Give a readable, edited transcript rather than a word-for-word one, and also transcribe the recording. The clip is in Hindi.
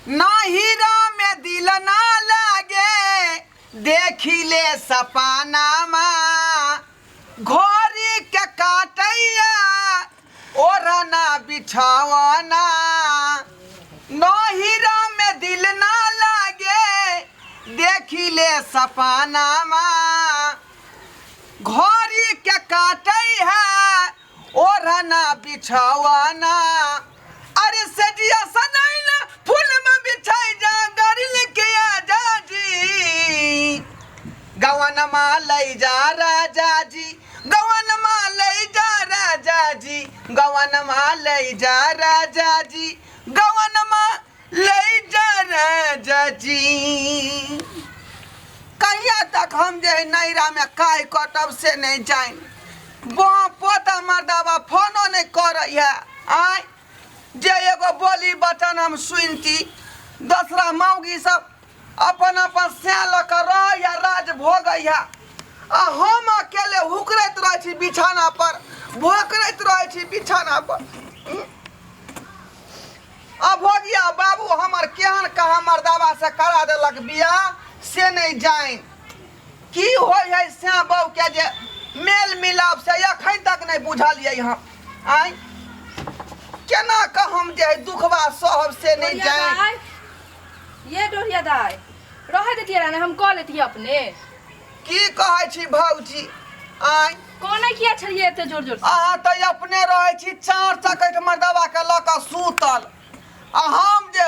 नहिरा में दिल ना लागे देखिले सपनामा घोरी के काटैया ओढ़ना बिछावना नहिरा में दिल ना लागे देखिले सपनामा घोरी के काटै है ओढ़ना बिछावना अरे सजिया सनैला फूल में बिछाई जा गरिल के आजा जी गवन मालई जा राजा जी गवन मालई जा राजा जी गवन मालई जा राजा जी गवन मालई जा राजा जी। कहिया तक हम जे नैरा में काय कटब से नहीं जाए पोता मर्दावा फोनो नहीं करैया आय जे एगो बोली बटन हम सुनती दूसरा मौगी सब अपन अपन स्याल कर या राज भोगैया आ हम अकेले हुकरैत रहे छी बिछाना पर भोकरैत रहे छी बिछाना पर। अब भोगिया बाबू हमर केहन कहा मर्दावा से करा देलक बियाह से नहीं जाए की होय है श्याम बाबू के जे मेल मिलाप से अखन तक नहीं बुझलियै हम आय केना का हम जे दुखवा सहब से नहीं जाए। ये डोरिया दाई रह देतिए ना हम कह लेती अपने की कहै छी भौजी आय कोने किया छलिए एते जोर जोर से अहाँ तो अपने रहे छी चार चकट मर्दवा के ल के सूतल आ हम जे